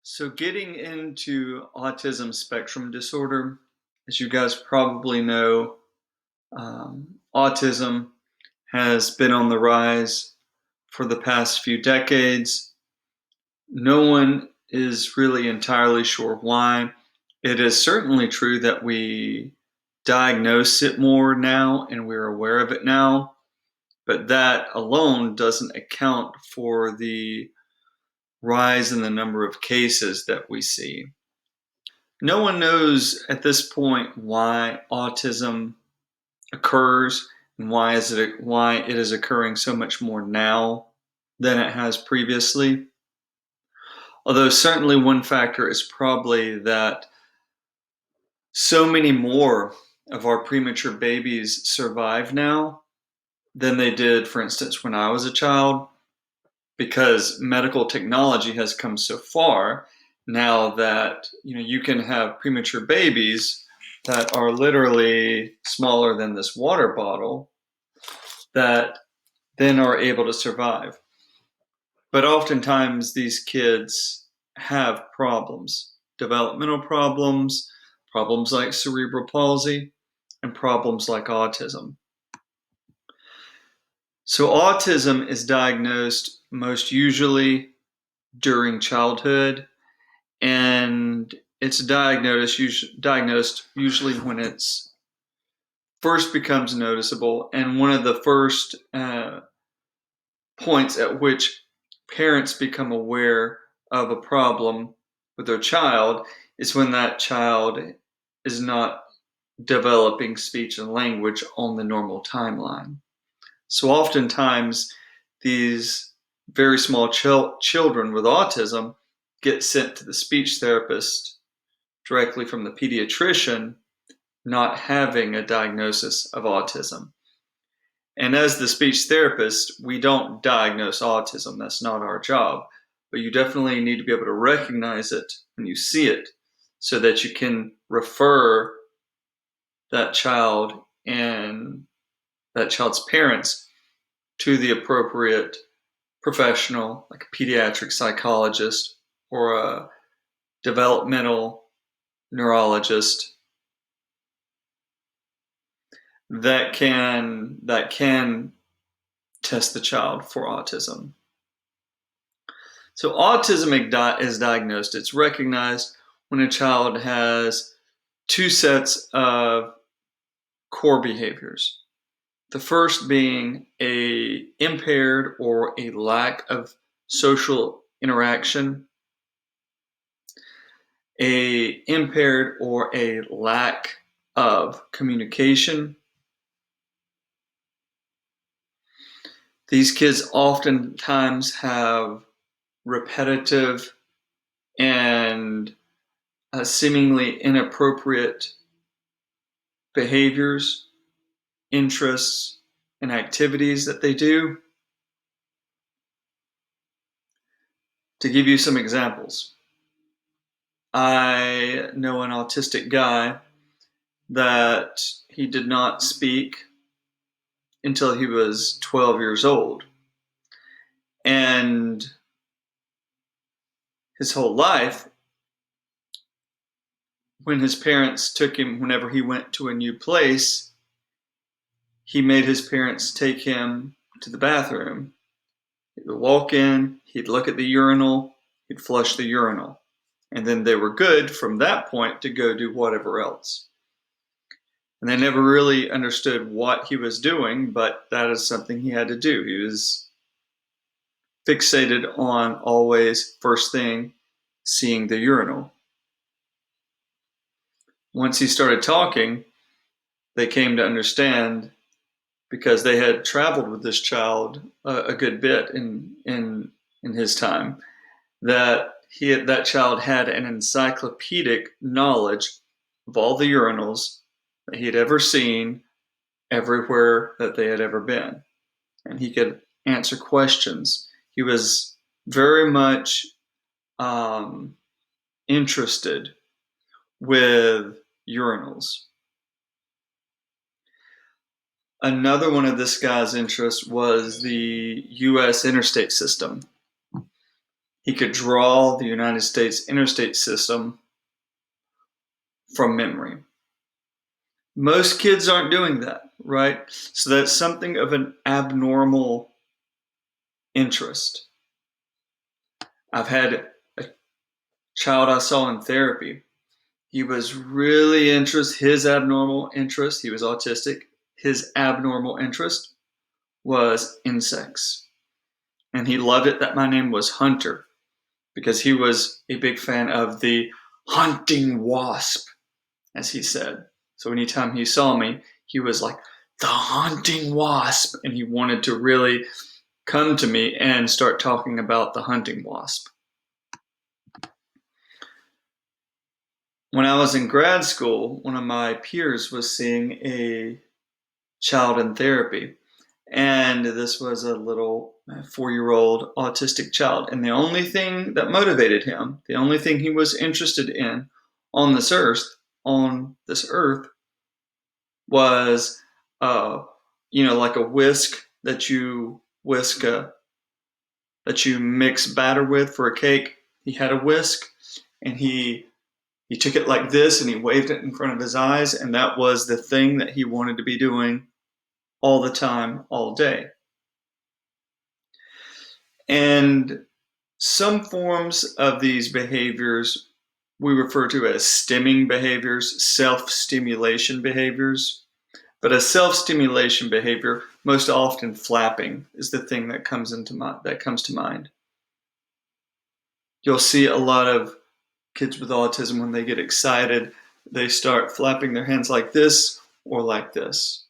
So, getting into autism spectrum disorder, as you guys probably know, autism has been on the rise for the past few decades. No one is really entirely sure why. It is certainly true that we diagnose it more now and we're aware of it now, but that alone doesn't account for the rise in the number of cases that we see. No one knows at this point why autism occurs and why it is occurring so much more now than it has previously. Although certainly one factor is probably that so many more of our premature babies survive now than they did, for instance, when I was a child, because medical technology has come so far now that you can have premature babies that are literally smaller than this water bottle that then are able to survive. But oftentimes these kids have problems, developmental problems, problems like cerebral palsy, and problems like autism. So autism is diagnosed most usually during childhood, and it's diagnosed usually when it's first becomes noticeable, and one of the first points at which parents become aware of a problem with their child is when that child is not developing speech and language on the normal timeline. So oftentimes these very small children with autism get sent to the speech therapist directly from the pediatrician, not having a diagnosis of autism. And as the speech therapist, we don't diagnose autism. That's not our job. But you definitely need to be able to recognize it when you see it so that you can refer that child and that child's parents to the appropriate professional, like a pediatric psychologist or a developmental neurologist that can test the child for autism. So autism is diagnosed. It's recognized when a child has two sets of core behaviors. The first being a impaired or a lack of social interaction, a impaired or a lack of communication. These kids oftentimes have repetitive and seemingly inappropriate behaviors, interests, and activities that they do. To give you some examples, I know an autistic guy that he did not speak until he was 12 years old. And his whole life, when his parents took him, whenever he went to a new place, he made his parents take him to the bathroom. He would walk in, he'd look at the urinal, he'd flush the urinal. And then they were good from that point to go do whatever else. And they never really understood what he was doing, but that is something he had to do. He was fixated on always, first thing, seeing the urinal. Once he started talking, they came to understand, because they had traveled with this child a good bit in his time, that that child had an encyclopedic knowledge of all the urinals that he had ever seen everywhere that they had ever been. And he could answer questions. He was very much interested with urinals. Another one of this guy's interests was the U.S. interstate system. He could draw the United States interstate system from memory. Most kids aren't doing that, right? So that's something of an abnormal interest. I've had a child I saw in therapy. He was really his abnormal interest, he was autistic. His abnormal interest was insects. And he loved it that my name was Hunter because he was a big fan of the hunting wasp, as he said. So anytime he saw me, he was like, the hunting wasp. And he wanted to really come to me and start talking about the hunting wasp. When I was in grad school, one of my peers was seeing a child in therapy. And this was a little 4-year-old autistic child. And the only thing that motivated him, the only thing he was interested in on this earth, was, like a whisk that you that you mix batter with for a cake. He had a whisk, and he took it like this, and he waved it in front of his eyes, and that was the thing that he wanted to be doing all the time, all day. And some forms of these behaviors we refer to as stimming behaviors, self-stimulation behaviors. But a self-stimulation behavior, most often flapping, is the thing that comes to mind. You'll see a lot of kids with autism, when they get excited, they start flapping their hands like this or like this.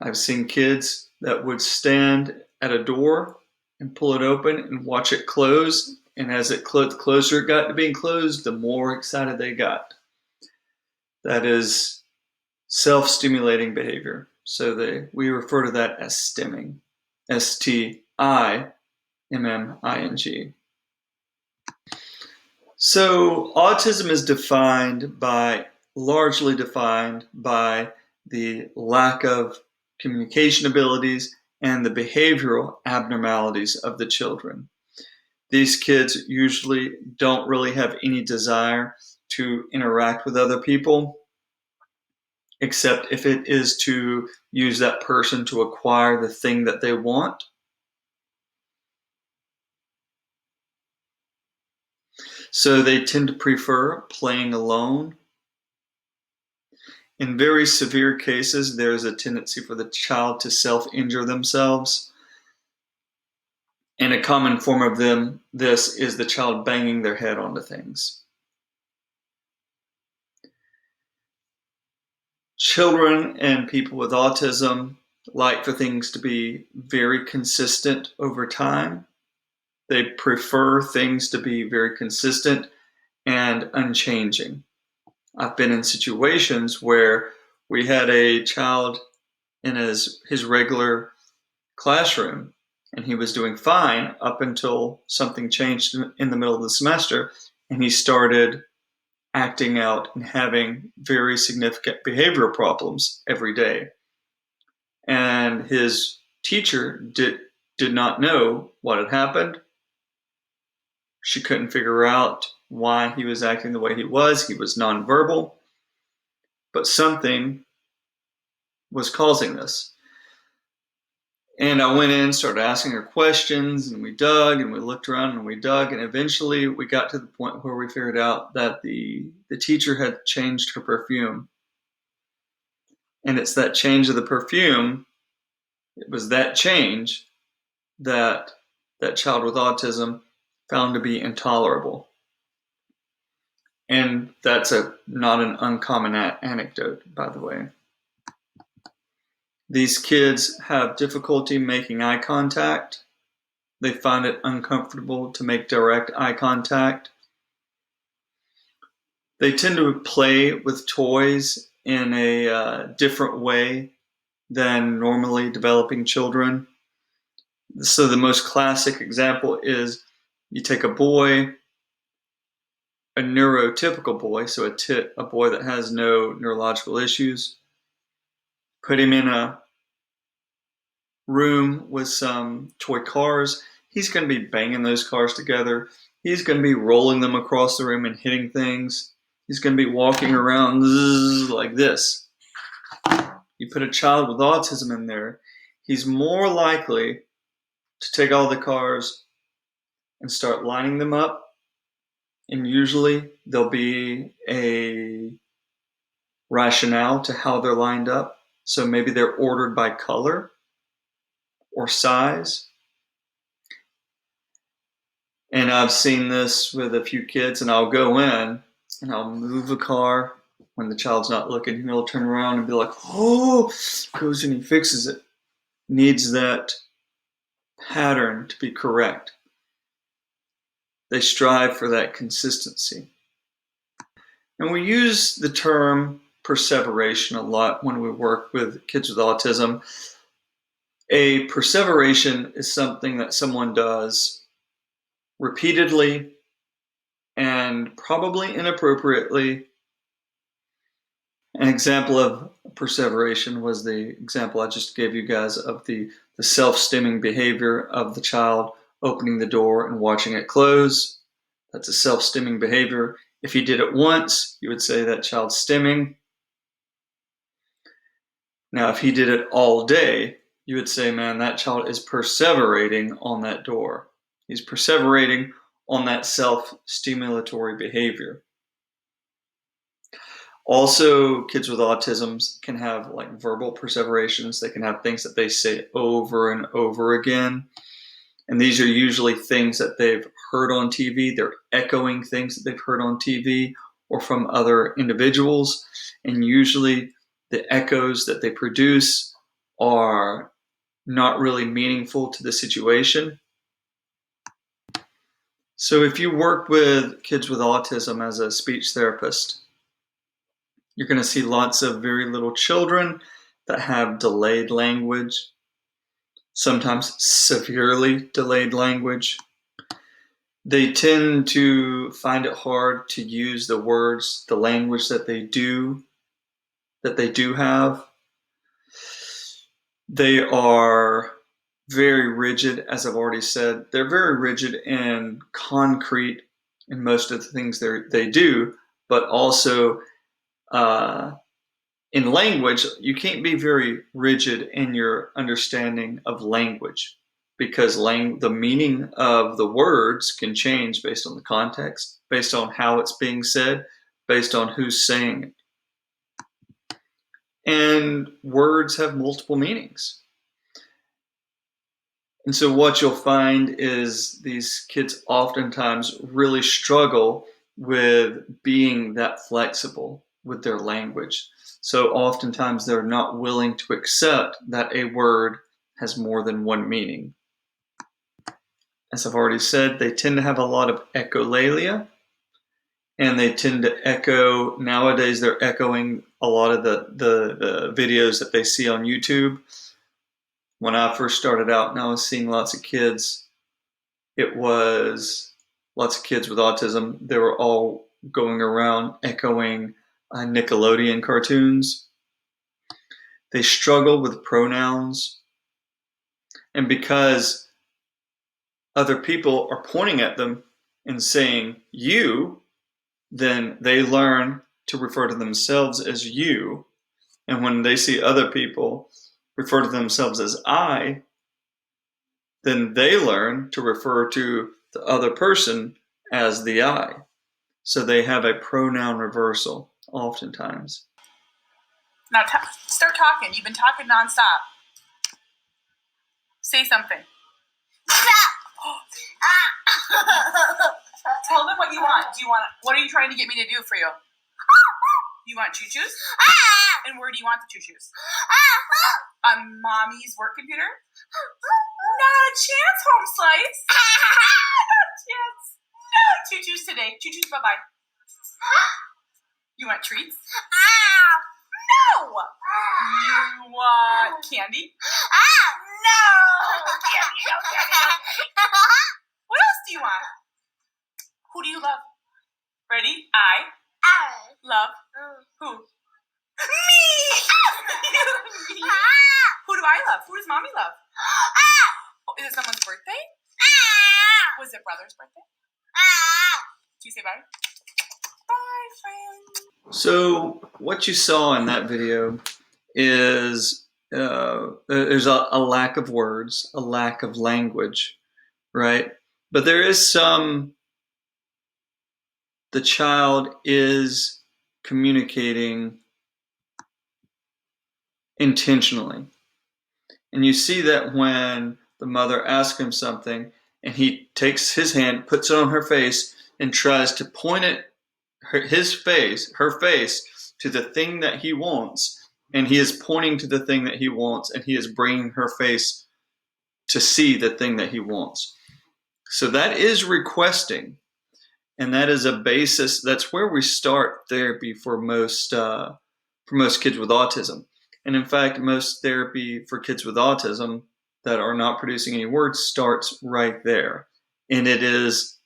I've seen kids that would stand at a door and pull it open and watch it close. And as the closer it got to being closed, the more excited they got. That is self-stimulating behavior. So we refer to that as stimming. S-T-I-M-M-I-N-G. So autism is largely defined by the lack of communication abilities and the behavioral abnormalities of the children. These kids usually don't really have any desire to interact with other people, except if it is to use that person to acquire the thing that they want. So they tend to prefer playing alone. In very severe cases, there is a tendency for the child to self-injure themselves. And a common form of this is the child banging their head onto things. Children and people with autism like for things to be very consistent over time. They prefer things to be very consistent and unchanging. I've been in situations where we had a child in his regular classroom, and he was doing fine up until something changed in the middle of the semester, and he started acting out and having very significant behavioral problems every day. And his teacher did not know what had happened. She couldn't figure out why he was acting the way he was. He was nonverbal, but something was causing this. And I went in, started asking her questions, and we dug and we looked around and we dug, and eventually we got to the point where we figured out that the teacher had changed her perfume. And it's that change of the perfume, it was that change that that child with autism found to be intolerable. And that's not an uncommon anecdote, by the way. These kids have difficulty making eye contact. They find it uncomfortable to make direct eye contact. They tend to play with toys in a different way than normally developing children. So the most classic example is you take a boy, a neurotypical boy, so a boy that has no neurological issues, put him in a room with some toy cars. he's going to be banging those cars together. He's going to be rolling them across the room and hitting things. He's going to be walking around like this. You put a child with autism in there, he's more likely to take all the cars and start lining them up. And usually there'll be a rationale to how they're lined up. So maybe they're ordered by color or size. And I've seen this with a few kids, and I'll go in and I'll move a car when the child's not looking, and he'll turn around and be like, oh, goes and he fixes it. Needs that pattern to be correct. They strive for that consistency. And we use the term perseveration a lot when we work with kids with autism. A perseveration is something that someone does repeatedly and probably inappropriately. An example of perseveration was the example I just gave you guys of the self-stimming behavior of the child opening the door and watching it close. That's a self-stimming behavior. If he did it once, you would say that child's stimming. Now, if he did it all day, you would say, man, that child is perseverating on that door. He's perseverating on that self-stimulatory behavior. Also, kids with autism can have like verbal perseverations. They can have things that they say over and over again. And these are usually things that they've heard on TV. They're echoing things that they've heard on TV or from other individuals. And usually the echoes that they produce are not really meaningful to the situation. So if you work with kids with autism as a speech therapist, you're going to see lots of very little children that have delayed language, sometimes severely delayed language. They tend to find it hard to use the words, the language that they do have. They are very rigid, as I've already said. They're very rigid and concrete in most of the things they do, but also in language, you can't be very rigid in your understanding of language because the meaning of the words can change based on the context, based on how it's being said, based on who's saying it. And words have multiple meanings. And so what you'll find is these kids oftentimes really struggle with being that flexible with their language. So oftentimes they're not willing to accept that a word has more than one meaning. As I've already said, they tend to have a lot of echolalia, and they tend to echo. Nowadays, they're echoing a lot of the videos that they see on YouTube. When I first started out and I was seeing lots of kids, it was lots of kids with autism. They were all going around echoing Nickelodeon cartoons. They struggle with pronouns. And because other people are pointing at them and saying you, then they learn to refer to themselves as you. And when they see other people refer to themselves as I, then they learn to refer to the other person as the I. So they have a pronoun reversal oftentimes. Now start talking. You've been talking nonstop. Say something. Tell them what you want. What are you trying to get me to do for you? You want choo-choos? And where do you want the choo-choos? On mommy's work computer? Not a chance, home slice. Not a chance. No choo-choos today. Choo-choos, bye-bye. You want treats? No. You want candy? No. Candy, no candy. What else do you want? Who do you love? Ready? I love who? Me! Who do I love? Who does mommy love? Is it someone's birthday? Was it brother's birthday? Do you say bye? Bye, friend. So what you saw in that video is there's a lack of words, a lack of language, right? But there is the child is communicating intentionally. And you see that when the mother asks him something and he takes his hand, puts it on her face, and tries to point it, her face, to the thing that he wants. And he is pointing to the thing that he wants, and he is bringing her face to see the thing that he wants. So that is requesting. And that is a basis. That's where we start therapy for most kids with autism. And in fact, most therapy for kids with autism that are not producing any words starts right there. And it is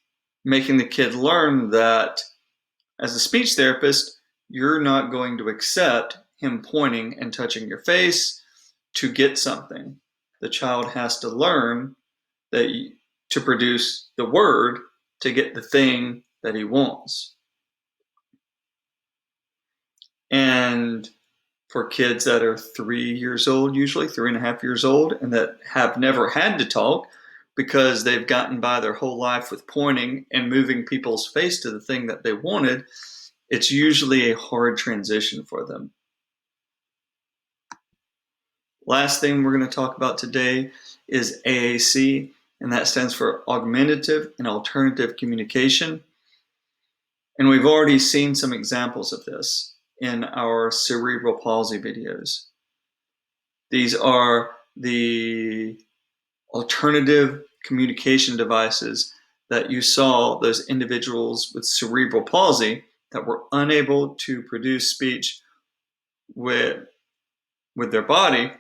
making the kid learn that as a speech therapist, you're not going to accept him pointing and touching your face to get something. The child has to learn that to produce the word to get the thing that he wants. And for kids that are 3 years old, usually 3.5 years old, and that have never had to talk because they've gotten by their whole life with pointing and moving people's face to the thing that they wanted, it's usually a hard transition for them. Last thing we're going to talk about today is AAC, and that stands for Augmentative and Alternative Communication. And we've already seen some examples of this in our cerebral palsy videos. These are the alternative communication devices that you saw those individuals with cerebral palsy that were unable to produce speech with their body.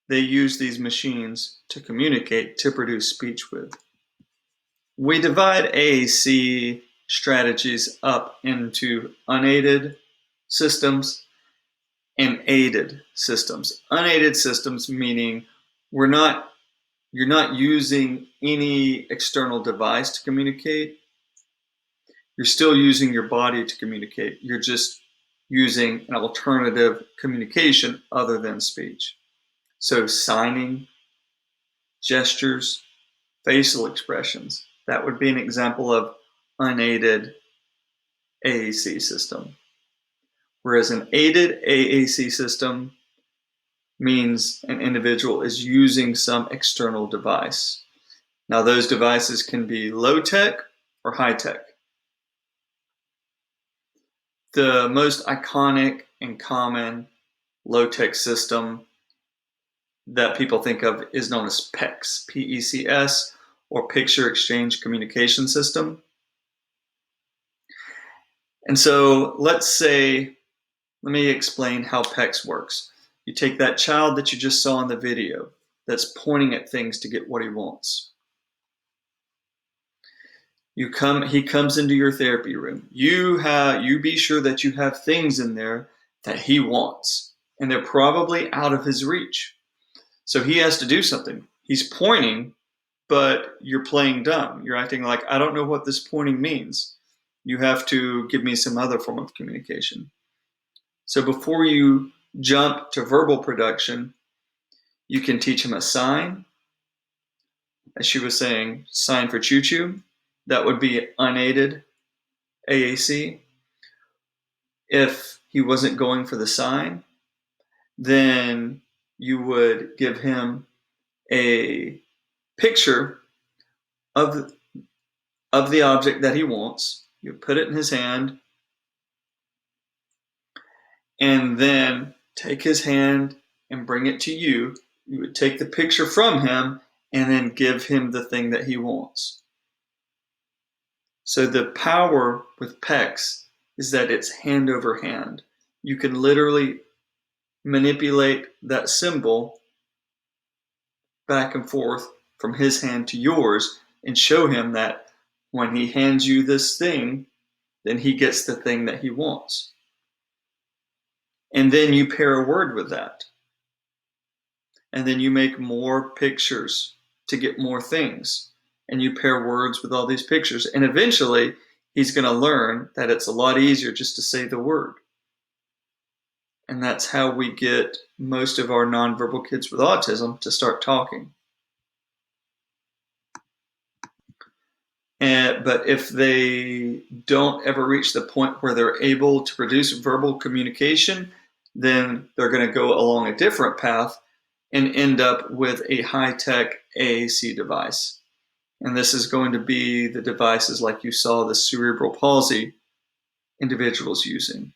They use these machines to communicate, to produce speech with. We divide AAC strategies up into unaided systems and aided systems. Unaided systems meaning you're not using any external device to communicate. You're still using your body to communicate. You're just using an alternative communication other than speech. So signing, gestures, facial expressions. That would be an example of unaided AAC system. Whereas an aided AAC system means an individual is using some external device. Now, those devices can be low tech or high tech. The most iconic and common low tech system that people think of is known as PECS, P-E-C-S, or Picture Exchange Communication System. And so let me explain how PECS works. You take that child that you just saw in the video that's pointing at things to get what he wants. He comes into your therapy room. You be sure that you have things in there that he wants, and they're probably out of his reach. So he has to do something. He's pointing, but you're playing dumb. You're acting like, I don't know what this pointing means. You have to give me some other form of communication. So before you jump to verbal production, you can teach him a sign. As she was saying, sign for choo-choo. That would be unaided AAC. If he wasn't going for the sign, then you would give him a picture of the object that he wants. You put it in his hand, and then take his hand and bring it to you. You would take the picture from him and then give him the thing that he wants. So the power with PECS is that it's hand over hand. You can literally manipulate that symbol back and forth from his hand to yours and show him that when he hands you this thing, then he gets the thing that he wants. And then you pair a word with that. And then you make more pictures to get more things. and you pair words with all these pictures. And eventually, he's going to learn that it's a lot easier just to say the word. And that's how we get most of our nonverbal kids with autism to start talking. But if they don't ever reach the point where they're able to produce verbal communication, then they're going to go along a different path and end up with a high-tech AAC device. And this is going to be the devices like you saw the cerebral palsy individuals using.